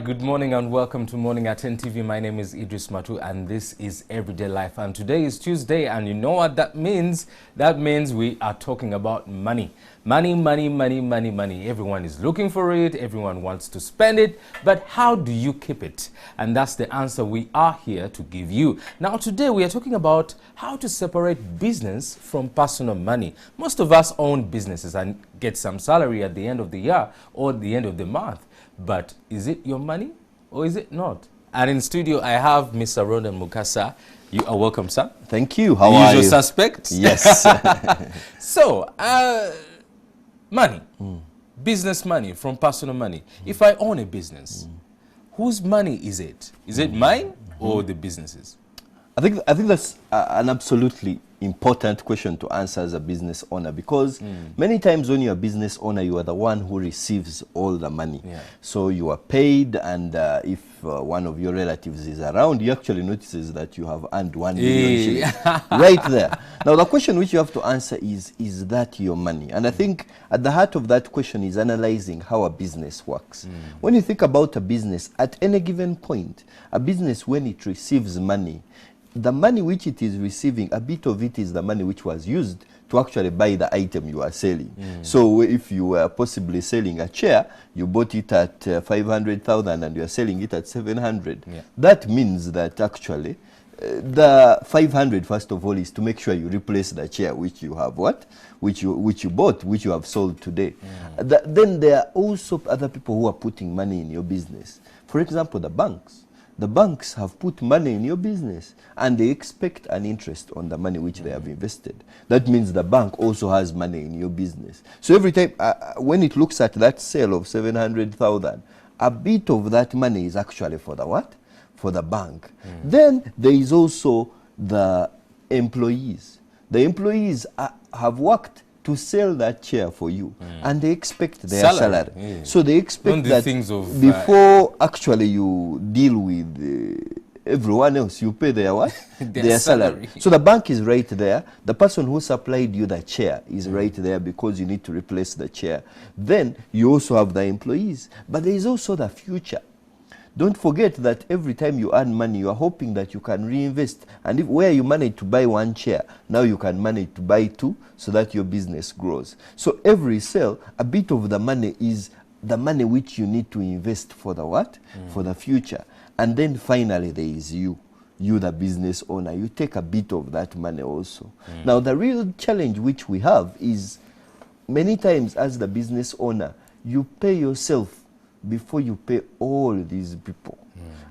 Good morning and welcome to Morning at 10 TV. My name is Idris Matu and this is Everyday Life. And today is Tuesday, and you know what that means? That means we are talking about money. Money, money, money, money, money. Everyone is looking for it. Everyone wants to spend it. But how do you keep it? And that's the answer we are here to give you. Now today we are talking about how to separate business from personal money. Most of us own businesses and get some salary at the end of the year or the end of the month. But is it your money or is it not? And in studio, I have Mr. Ronan Mukasa. You are welcome, sir. Thank you. How are you? Usual suspect? Yes. So, money, business money from personal money. If I own a business, whose money is it? Is it mine or the business's? I think that's an absolutely important question to answer as a business owner, because many times when you're a business owner, you are the one who receives all the money. Yeah. So you are paid, and if one of your relatives is around, you actually notices that you have earned 1 million shillings right there. Now the question which you have to answer is that your money? And I think at the heart of that question is analyzing how a business works. When you think about a business, at any given point, a business, when it receives money, the money which it is receiving, a bit of it is the money which was used to actually buy the item you are selling. So if you were possibly selling a chair, you bought it at 500,000 and you are selling it at 700. Yeah. That means that actually the 500, first of all, is to make sure you replace the chair which you have which you bought, which you have sold today. Then there are also other people who are putting money in your business. For example, the banks. The banks have put money in your business and they expect an interest on the money which they have invested. That means the bank also has money in your business. So every time, when it looks at that sale of 700,000, a bit of that money is actually for the what? For the bank. Then there is also the employees. The employees have worked to sell that chair for you, and they expect their salary. Yeah. So they expect that before actually you deal with everyone else, you pay their what? their salary. So the bank is right there. The person who supplied you the chair is right there because you need to replace the chair. Then you also have the employees, but there is also the future. Don't forget that every time you earn money, you are hoping that you can reinvest. And if where you manage to buy one chair, now you can manage to buy two so that your business grows. So every sale, a bit of the money is the money which you need to invest for the what? For the future. And then finally there is you, the business owner. You take a bit of that money also. Now the real challenge which we have is many times as the business owner, you pay yourself before you pay all these people.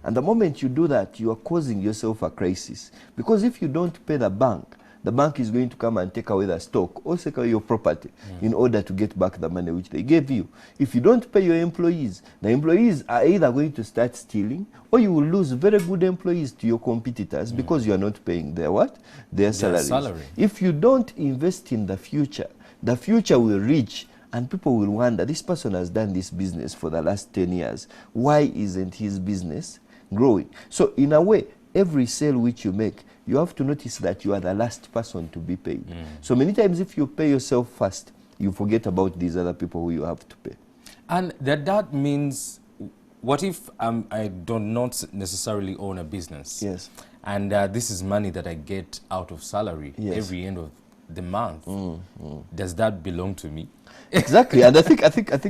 And the moment you do that, you are causing yourself a crisis. Because if you don't pay the bank is going to come and take away the stock or take away your property in order to get back the money which they gave you. If you don't pay your employees, the employees are either going to start stealing, or you will lose very good employees to your competitors because you are not paying their what? Their salaries. If you don't invest in the future will reach. And people will wonder, this person has done this business for the last 10 years. Why isn't his business growing? So in a way, every sale which you make, you have to notice that you are the last person to be paid. So many times if you pay yourself first, you forget about these other people who you have to pay. And that means, what if I do not necessarily own a business? Yes. And this is money that I get out of salary every end of the month. Does that belong to me? Exactly, and I think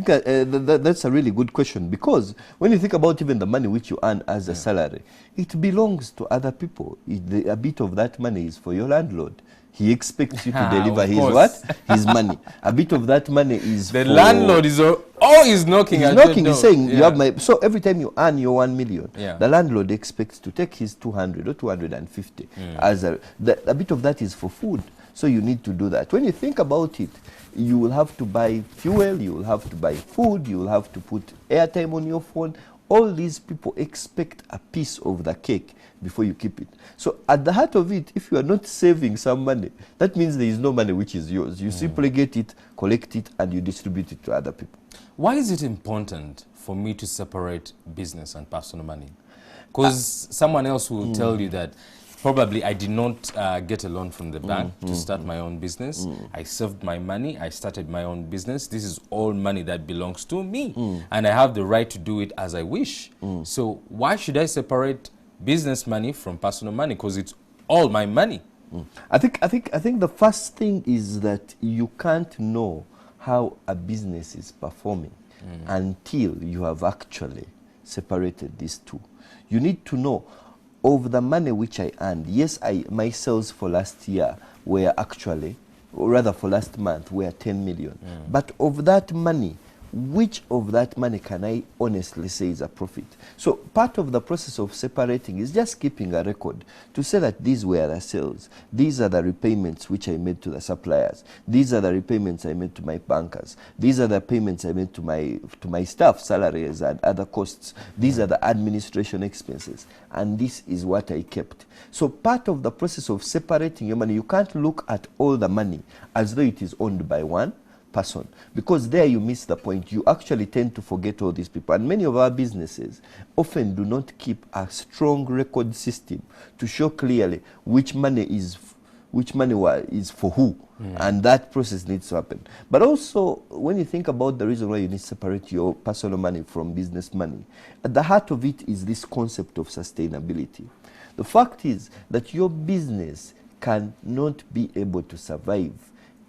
that's a really good question, because when you think about even the money which you earn as a salary, it belongs to other people. A bit of that money is for your landlord. He expects you to deliver his what? His money. A bit of that money is the landlord is always knocking at your door. He's saying, you have my... So every time you earn your 1 million, the landlord expects to take his 200 or 250. As a bit of that is for food. So you need to do that. When you think about it, you will have to buy fuel, you will have to buy food, you will have to put airtime on your phone. All these people expect a piece of the cake before you keep it. So at the heart of it, if you are not saving some money, that means there is no money which is yours. You simply get it, collect it, and you distribute it to other people. Why is it important for me to separate business and personal money? Because someone else will tell you that Probably I did not get a loan from the bank to start my own business. I saved my money. I started my own business. This is all money that belongs to me. And I have the right to do it as I wish. So why should I separate business money from personal money? Because it's all my money. I think the first thing is that you can't know how a business is performing until you have actually separated these two. You need to know of the money which I earned. Yes, my sales for last year were actually, or rather for last month, were 10 million. But of that money, which of that money can I honestly say is a profit? So part of the process of separating is just keeping a record to say that these were the sales, these are the repayments which I made to the suppliers, these are the repayments I made to my bankers, these are the payments I made to my staff salaries and other costs, these are the administration expenses, and this is what I kept. So part of the process of separating your money, you can't look at all the money as though it is owned by one person, because there you miss the point. You actually tend to forget all these people, and many of our businesses often do not keep a strong record system to show clearly which money is for who, and that process needs to happen. But also, when you think about the reason why you need to separate your personal money from business money, at the heart of it is this concept of sustainability. The fact is that your business cannot be able to survive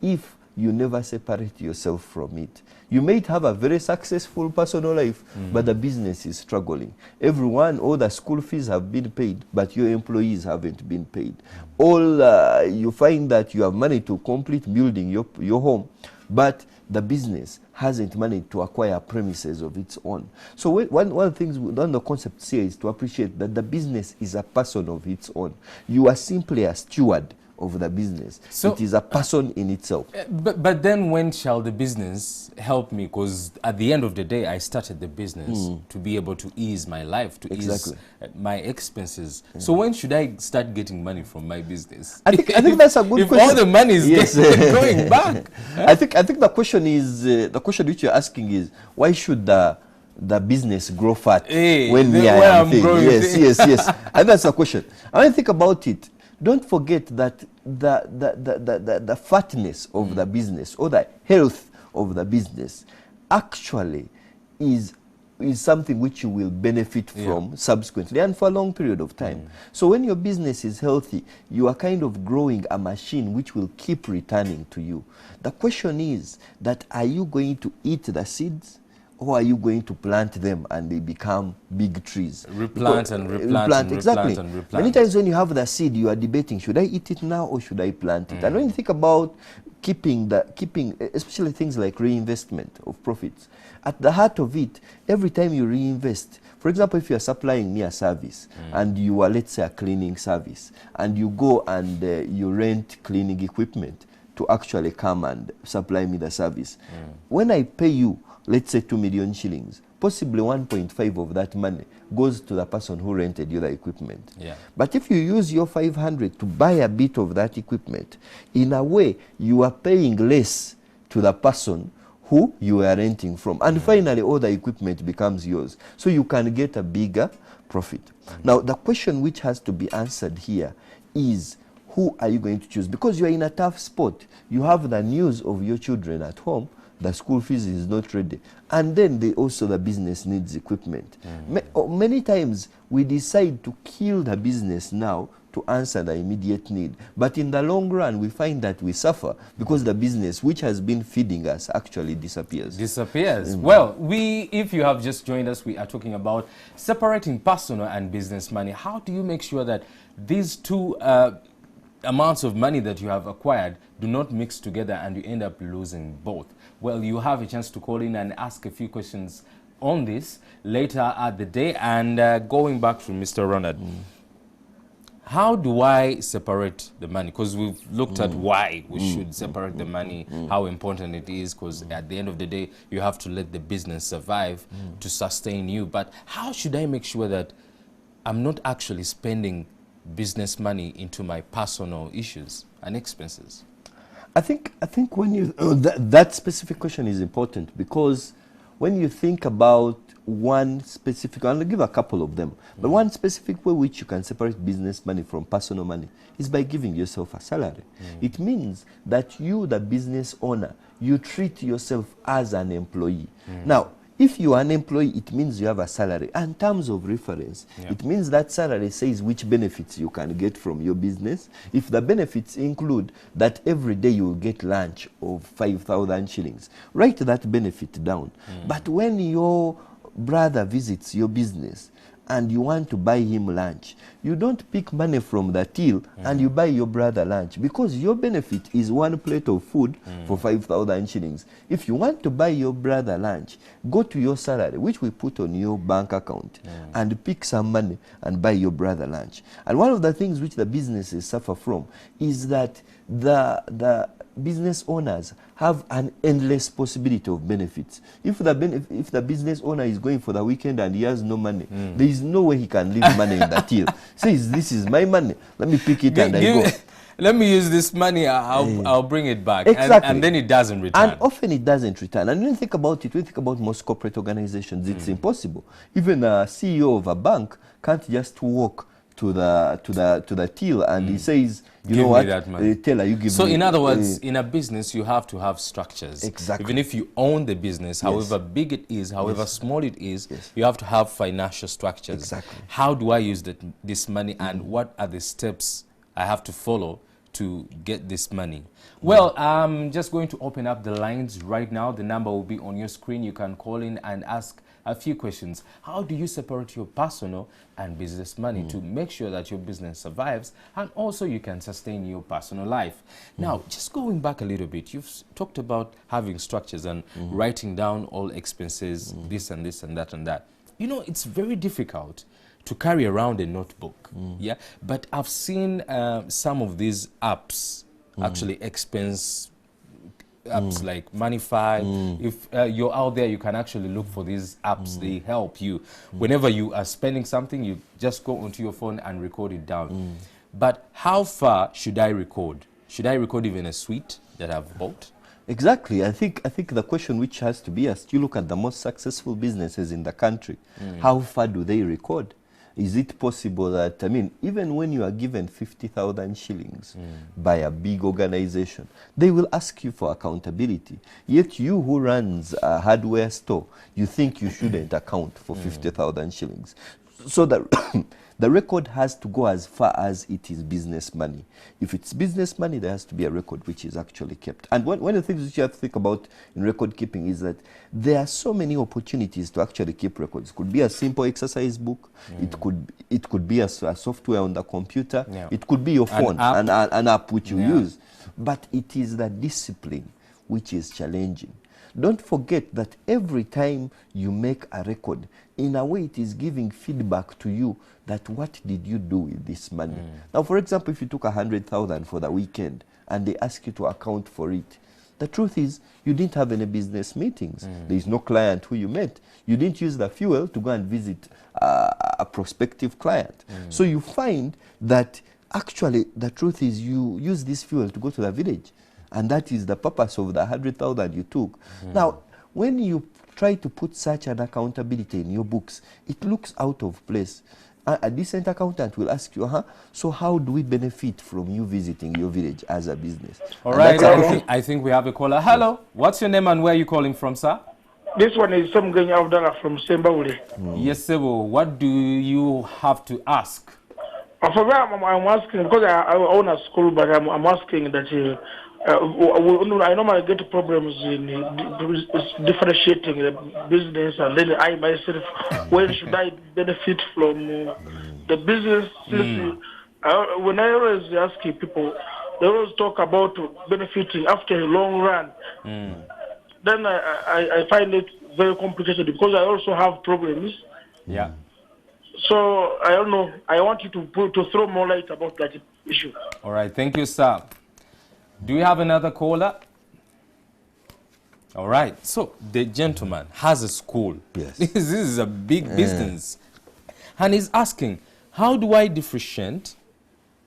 if you never separate yourself from it. You might have a very successful personal life, but the business is struggling. Everyone, all the school fees have been paid, but your employees haven't been paid. You find that you have money to complete building your home, but the business hasn't managed to acquire premises of its own. So one of the concepts here is to appreciate that the business is a person of its own. You are simply a steward of the business. So it is a person in itself. But then when shall the business help me? Because at the end of the day, I started the business to be able to ease my life, to ease my expenses. So when should I start getting money from my business? I think that's a good question. If all the money is going back. I think the question is, the question which you're asking is, why should the business grow fat when we are growing? Yes. And that's the question. And when I think about it, don't forget that the fatness of the business or the health of the business actually is something which you will benefit from subsequently and for a long period of time. So when your business is healthy, you are kind of growing a machine which will keep returning to you. The question is that, are you going to eat the seeds, or are you going to plant them and they become big trees? Replant and replant. Exactly. Many times when you have the seed, you are debating, should I eat it now or should I plant it? And when you think about keeping, especially things like reinvestment of profits, at the heart of it, every time you reinvest, for example, if you are supplying me a service and you are, let's say, a cleaning service, and you go and you rent cleaning equipment to actually come and supply me the service, when I pay you, let's say 2 million shillings, possibly 1.5 of that money goes to the person who rented you the equipment. But if you use your 500 to buy a bit of that equipment, in a way, you are paying less to the person who you are renting from. And finally, all the equipment becomes yours. So you can get a bigger profit. Now, the question which has to be answered here is, who are you going to choose? Because you are in a tough spot. You have the news of your children at home. The school fees is not ready. And then the business needs equipment. Many times we decide to kill the business now to answer the immediate need. But in the long run, we find that we suffer because the business which has been feeding us actually disappears. Well, if you have just joined us, we are talking about separating personal and business money. How do you make sure that these two amounts of money that you have acquired do not mix together and you end up losing both? Well, you have a chance to call in and ask a few questions on this later at the day. And going back to Mr. Ronald, how do I separate the money? Because we've looked at why we should separate the money, how important it is, because at the end of the day, you have to let the business survive to sustain you. But how should I make sure that I'm not actually spending business money into my personal issues and expenses? I think when you that specific question is important, because when you think about one specific, I'll give a couple of them, but one specific way which you can separate business money from personal money is by giving yourself a salary. It means that you, the business owner, you treat yourself as an employee. Now, if you are an employee, it means you have a salary. And terms of reference, it means that salary says which benefits you can get from your business. If the benefits include that every day you will get lunch of 5,000 shillings, write that benefit down. But when your brother visits your business and you want to buy him lunch, you don't pick money from the till and you buy your brother lunch, because your benefit is one plate of food for 5,000 shillings. If you want to buy your brother lunch, go to your salary, which we put on your bank account, and pick some money and buy your brother lunch. And one of the things which the businesses suffer from is that the business owners have an endless possibility of benefits. If the business owner is going for the weekend and he has no money, there is no way he can leave money in the till. Says, this is my money, let me pick it and I go. Let me use this money, I'll bring it back. Exactly. And then it doesn't return. And often it doesn't return. And when you think about it, when you think about most corporate organizations, it's impossible. Even a CEO of a bank can't just walk to the till and he says, you know what, teller, you give me. So in other words, in a business, you have to have structures. Exactly. Even if you own the business, however big it is, however small it is, you have to have financial structures. Exactly. How do I use this money, and what are the steps I have to follow to get this money? Well, I'm just going to open up the lines right now. The number will be on your screen. You can call in and ask a few questions. How do you separate your personal and business money to make sure that your business survives, and also you can sustain your personal life? Now, just going back a little bit, you've talked about having structures and writing down all expenses, this and this and that and that. You know, it's very difficult to carry around a notebook, but I've seen some of these apps, actually expense apps like Moneyfy. If you're out there, you can actually look for these apps. They help you. Whenever you are spending something, you just go onto your phone and record it down. But how far should I record? Should I record even a suite that I've bought? Exactly. I think the question which has to be asked, you look at the most successful businesses in the country, how far do they record? Is it possible that, I mean, even when you are given 50,000 shillings by a big organization, they will ask you for accountability. Yet you who runs a hardware store, you think you shouldn't account for 50,000 shillings. So that the record has to go as far as it is business money. If it's business money, there has to be a record which is actually kept. And one of the things which you have to think about in record keeping is that there are so many opportunities to actually keep records. It could be a simple exercise book. It could be a software on the computer. It could be your phone, an app which you use. But it is the discipline which is challenging. Don't forget that every time you make a record, in a way it is giving feedback to you that what did you do with this money. Now, for example, if you took 100,000 for the weekend and they ask you to account for it, the truth is you didn't have any business meetings. There is no client who you met. You didn't use the fuel to go and visit a prospective client. So you find that actually the truth is you use this fuel to go to the village. And that is the purpose of the 100,000 you took. Now, when you try to put such an accountability in your books, it looks out of place. A decent accountant will ask you, so how do we benefit from you visiting your village as a business? All right, I think we have a caller. Hello, what's your name and where are you calling from, sir? This one is Samganya Abdallah from Sembauli. Yes, sir. What do you have to ask? For that, I'm asking, because I own a school, but I'm asking that I normally get problems in differentiating the business, and then I myself, when should I benefit from the business? When I always ask people, they always talk about benefiting after a long run. Then I find it very complicated because I also have problems. Yeah. So I don't know. I want you to throw more light about that issue. All right. Thank you, sir. Do we have another caller? All right. So the gentleman has a school. Yes. This is a big business. And he's asking, how do I differentiate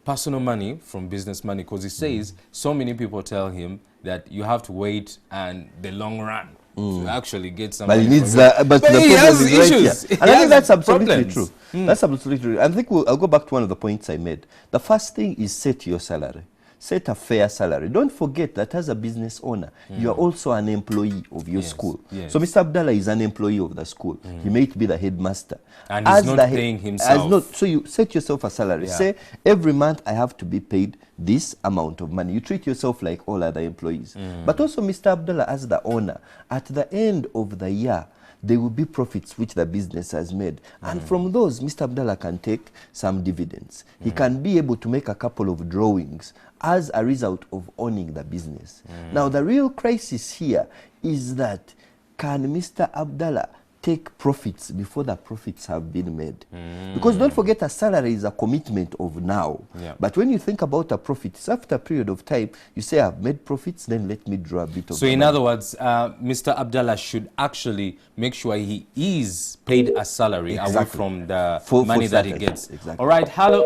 personal money from business money? Because he says so many people tell him that you have to wait and the long run. to actually get some But money he needs from that. But the he problem has is right here. issues. And I think that's absolutely problems. true. That's absolutely true. I think I'll go back to one of the points I made. The first thing is set your salary. Set a fair salary. Don't forget that as a business owner, you are also an employee of your school. Yes. So Mr. Abdallah is an employee of the school. He might be the headmaster. And he's not paying himself. So you set yourself a salary. Yeah. Say, every month I have to be paid this amount of money. You treat yourself like all other employees. But also Mr. Abdallah, as the owner, at the end of the year, there will be profits which the business has made. And from those, Mr. Abdallah can take some dividends. He can be able to make a couple of drawings as a result of owning the business. Now, the real crisis here is that, can Mr. Abdallah take profits before the profits have been made? Because don't forget, a salary is a commitment of now. Yeah. But when you think about a profit, it's after a period of time, you say, I've made profits, then let me draw a bit of So the in money. other words, Mr. Abdallah should actually make sure he is paid a salary away Exactly. from the For money that he starters, gets. exactly. All right, hello.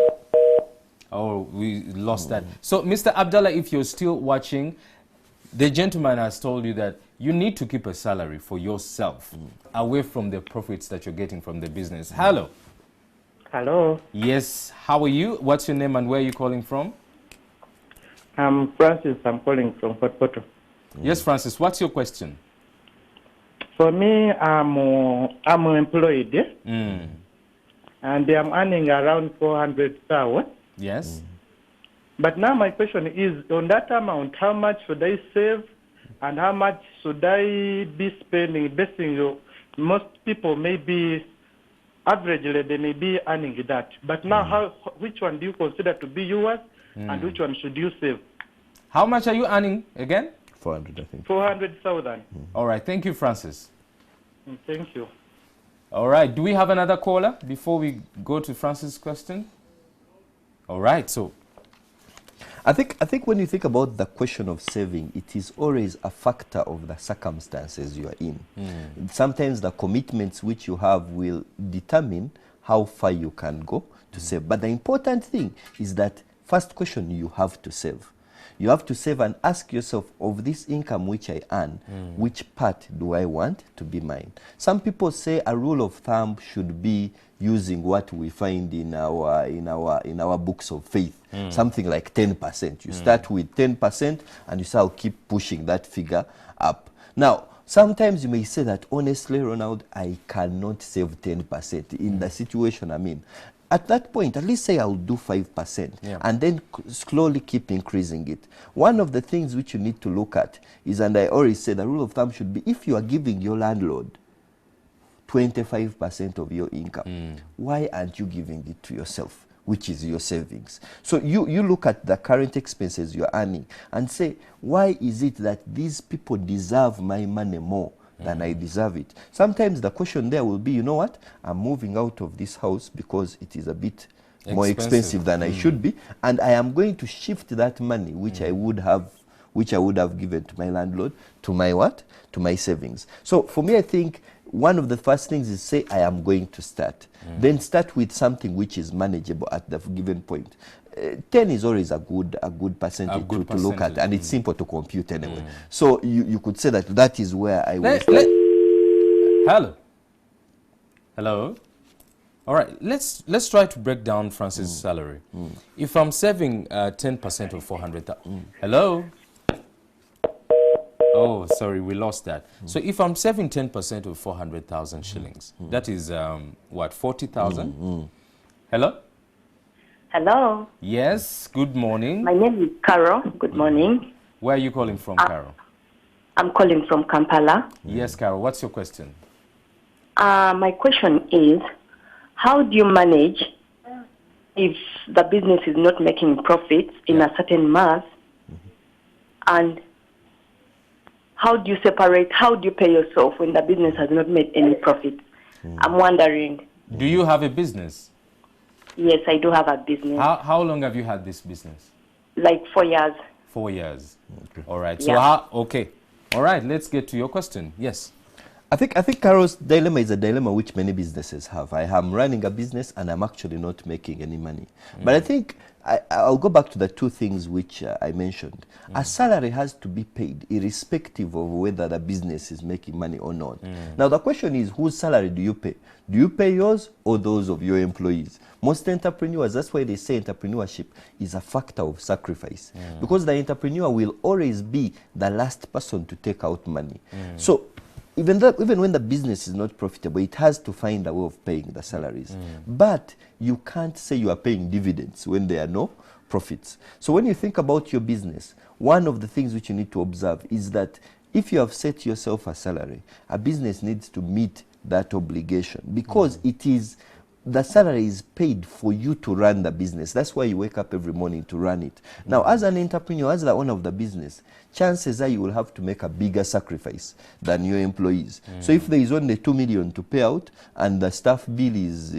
Oh, we lost that. So Mr. Abdallah, if you're still watching, the gentleman has told you that you need to keep a salary for yourself away from the profits that you're getting from the business. Hello. Hello, Yes, how are you? What's your name and where are you calling from? I'm Francis. I'm calling from Fort Portal. Yes, Francis, what's your question? For me, I'm employed, and I'm earning around 400,000. Yes. But now my question is, on that amount, how much should I save, and how much should I be spending? Basing, most people may be averagely they may be earning that. But now, which one do you consider to be yours, and which one should you save? How much are you earning again? 400, I think. 400,000. All right, thank you, Francis. Thank you. All right, do we have another caller before we go to Francis' question? All right, so I think when you think about the question of saving, it is always a factor of the circumstances you are in. Sometimes the commitments which you have will determine how far you can go to save. But the important thing is that first question, you have to save. You have to save and ask yourself, of this income which I earn, which part do I want to be mine? Some people say a rule of thumb should be using what we find in our books of faith, something like 10%. You start with 10% and you say, I'll keep pushing that figure up. Now, sometimes you may say that, honestly, Ronald, I cannot save 10% in the situation I'm in. At that point, at least say I'll do 5%, and then slowly keep increasing it. One of the things which you need to look at is, and I already said, the rule of thumb should be, if you are giving your landlord 25% of your income, why aren't you giving it to yourself, which is your savings? So you look at the current expenses you're earning and say, why is it that these people deserve my money more than I deserve it? Sometimes the question there will be, you know what, I'm moving out of this house because it is a bit more expensive than I should be, and I am going to shift that money which I would have given to my landlord to my what? To my savings. So for me, I think one of the first things is say, I am going to start. Then start with something which is manageable at the given point. 10 is always a good percentage to look at, and it's simple to compute anyway. So you could say that is where I will start. Hello. All right, let's try to break down Francis' salary. If I'm saving 10% of 400,000, hello. Oh, sorry, we lost that. So if I'm saving 10% of 400,000 shillings, that is what, 40,000? Hello. Hello. Yes, good morning. My name is Carol. Good morning. Where are you calling from, Carol? I'm calling from Kampala. Yes, Carol, what's your question? My question is, how do you manage if the business is not making profits in a certain month? And how do you separate, how do you pay yourself when the business has not made any profits? I'm wondering. Do you have a business? Yes, I do have a business. How long have you had this business? Like 4 years. 4 years. Okay. All right. So Yeah. okay. All right, let's get to your question. Yes. I think Carol's dilemma is a dilemma which many businesses have. I am running a business and I'm actually not making any money. But I think I'll go back to the two things which I mentioned. A salary has to be paid irrespective of whether the business is making money or not. Now the question is, whose salary do you pay? Do you pay yours or those of your employees? Most entrepreneurs, that's why they say entrepreneurship is a factor of sacrifice. Because the entrepreneur will always be the last person to take out money. So even when the business is not profitable, it has to find a way of paying the salaries. But you can't say you are paying dividends when there are no profits. So when you think about your business, one of the things which you need to observe is that if you have set yourself a salary, a business needs to meet that obligation, because the salary is paid for you to run the business. That's why you wake up every morning to run it. Now, as an entrepreneur, as the owner of the business, chances are you will have to make a bigger sacrifice than your employees. So if there is only 2 million to pay out and the staff bill is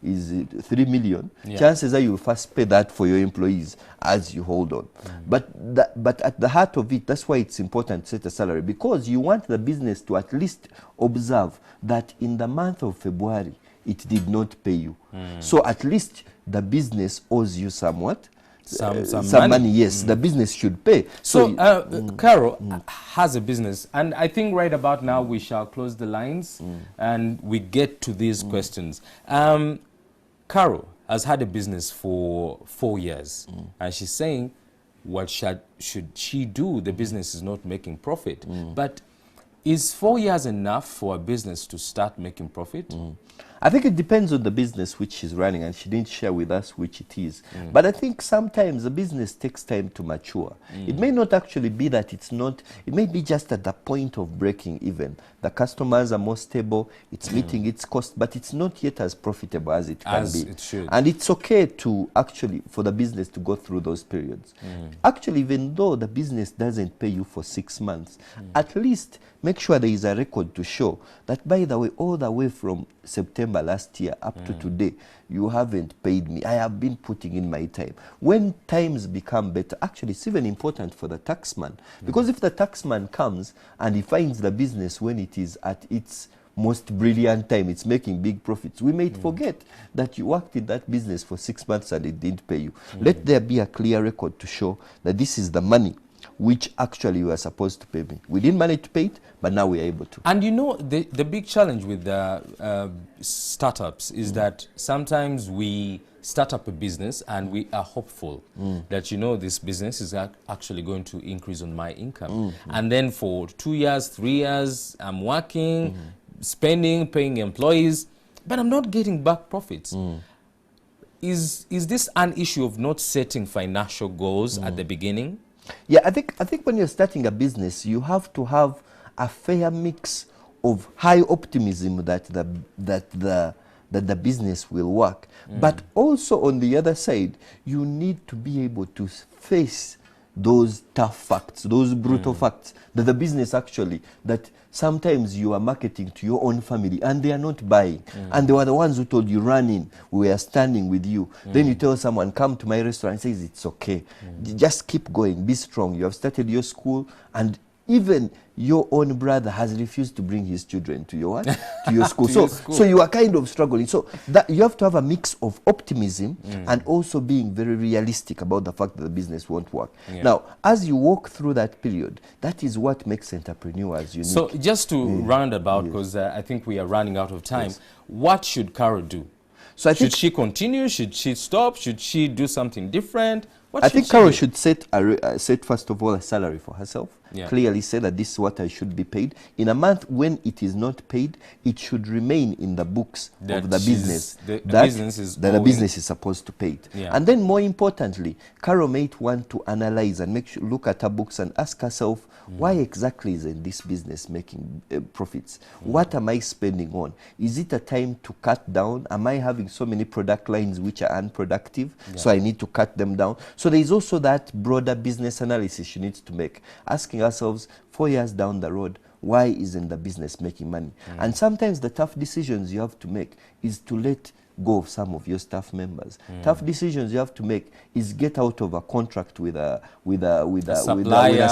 3 million, chances are you will first pay that for your employees as you hold on. But at the heart of it, that's why it's important to set a salary, because you want the business to at least observe that in the month of February, it did not pay you. So at least the business owes you somewhat. Some money. Yes, the business should pay. So Carol has a business, and I think right about now we shall close the lines and we get to these questions. Carol has had a business for 4 years, and she's saying, what should she do? The business is not making profit. But is 4 years enough for a business to start making profit? I think it depends on the business which she's running, and she didn't share with us which it is. But I think sometimes the business takes time to mature. It may not actually be that it's not, it may be just at the point of breaking even. The customers are more stable, it's meeting its cost, but it's not yet as profitable as it can be. It should. And it's okay to actually, for the business to go through those periods. Actually, even though the business doesn't pay you for 6 months, at least make sure there is a record to show that, by the way, all the way from September last year up to today, you haven't paid me. I have been putting in my time. When times become better, actually it's even important for the taxman, because if the taxman comes and he finds the business when it is at its most brilliant time, it's making big profits, we may forget that you worked in that business for 6 months and it didn't pay you. Let there be a clear record to show that this is the money which actually you are supposed to pay me. We didn't manage to pay it, but now we are able to. And you know, the big challenge with startups is that sometimes we start up a business and we are hopeful that, you know, this business is actually going to increase on my income. And then for 2 years, 3 years, I'm working, spending, paying employees, but I'm not getting back profits. Is this an issue of not setting financial goals at the beginning? Yeah, I think when you're starting a business, you have to have a fair mix of high optimism that the business will work. But also on the other side, you need to be able to face those tough facts, those brutal facts, that the business actually, that sometimes you are marketing to your own family and they are not buying. And they were the ones who told you, run in, we are standing with you. Then you tell someone, come to my restaurant, and says, it's okay. Just keep going, be strong. You have started your school, and even your own brother has refused to bring his children to your to your school. So you are kind of struggling. So that you have to have a mix of optimism and also being very realistic about the fact that the business won't work. Now, as you walk through that period, that is what makes entrepreneurs unique. So just to round about, because I think we are running out of time, what should Carol do? So should she continue? Should she stop? Should she do something different? I think Carol should set first of all a salary for herself. Clearly say that this is what I should be paid. In a month when it is not paid, it should remain in the books of the business that the business is supposed to pay it. And then more importantly, Carol might want to analyze and look at her books and ask herself, why exactly isn't this business making profits? What am I spending on? Is it a time to cut down? Am I having so many product lines which are unproductive, so I need to cut them down? So there is also that broader business analysis she needs to make, asking ourselves, 4 years down the road, why isn't the business making money? And sometimes the tough decisions you have to make is to let go of some of your staff members. Tough decisions you have to make is get out of a contract with a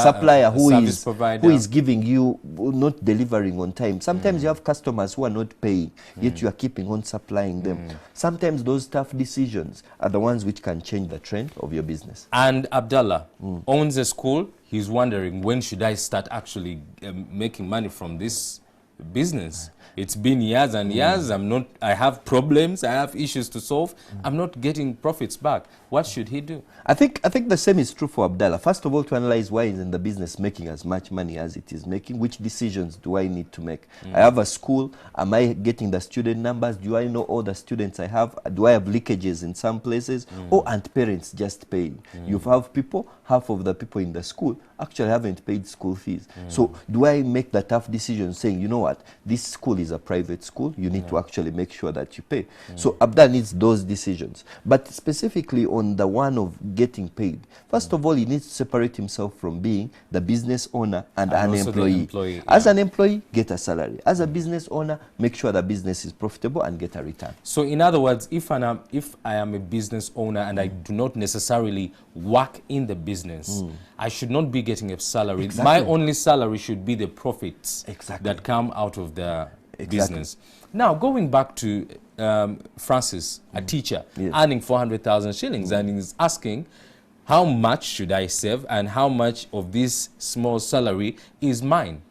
supplier who is giving you, not delivering on time. Sometimes you have customers who are not paying, yet you are keeping on supplying them. Sometimes those tough decisions are the ones which can change the trend of your business. And Abdallah owns a school. He's wondering, when should I start actually making money from this business? It's been years and years. I have problems, I have issues to solve. I'm not getting profits back. What should he do? I think the same is true for Abdallah. First of all, to analyze why isn't the business making as much money as it is making. Which decisions do I need to make? I have a school. Am I getting the student numbers? Do I know all the students I have? Do I have leakages in some places? Or aren't parents just paying? You have people, half of the people in the school actually haven't paid school fees. So do I make the tough decision saying, you know what, this school is a private school, you need to actually make sure that you pay. So Abdallah needs those decisions. But specifically on the one of getting paid, first of all, he needs to separate himself from being the business owner and an employee. As an employee, get a salary. As a business owner, make sure the business is profitable and get a return. So in other words, if I am a business owner and I do not necessarily work in the business, I should not be getting a salary. My only salary should be the profits that come out of the business. Now, going back to Francis, a teacher, earning 400,000 shillings, and he's asking, how much should I save and how much of this small salary is mine?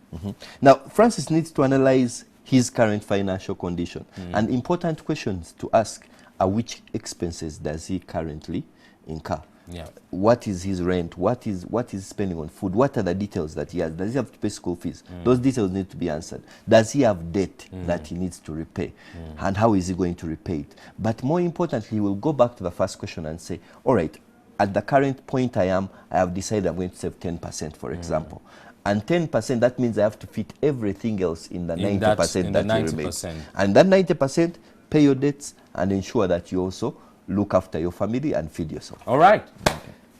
Now, Francis needs to analyze his current financial condition. And important questions to ask are, which expenses does he currently incur? What is his rent? What is spending on food? What are the details that he has? Does he have to pay school fees? Those details need to be answered. Does he have debt that he needs to repay? And how is he going to repay it? But more importantly, he will go back to the first question and say, all right, at the current point I have decided I'm going to save 10%, for example. And 10%, that means I have to fit everything else in the 90% that you remain. And that 90%, pay your debts and ensure that you also look after your family and feed yourself. All right.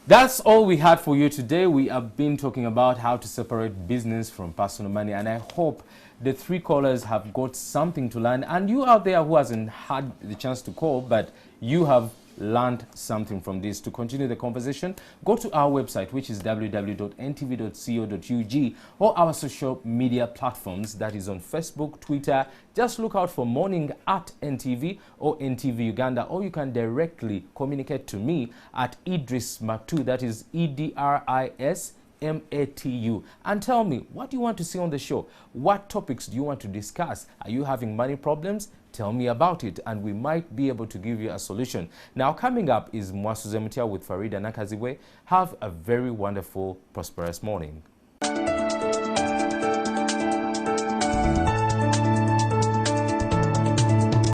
That's all we had for you today. We have been talking about how to separate business from personal money, and I hope the three callers have got something to learn. And you out there who hasn't had the chance to call, but you have learned something from this. To continue the conversation, go to our website, which is www.ntv.co.ug, or our social media platforms, that is on Facebook, Twitter. Just look out for Morning at NTV or NTV Uganda, or you can directly communicate to me at Idris Matu, that is EDRISMATU, and tell me, what do you want to see on the show? What topics do you want to discuss? Are you having money problems? Tell me about it, and we might be able to give you a solution. Now, coming up is Mwasuze Mutia with Farida Nakaziwe. Have a very wonderful, prosperous morning.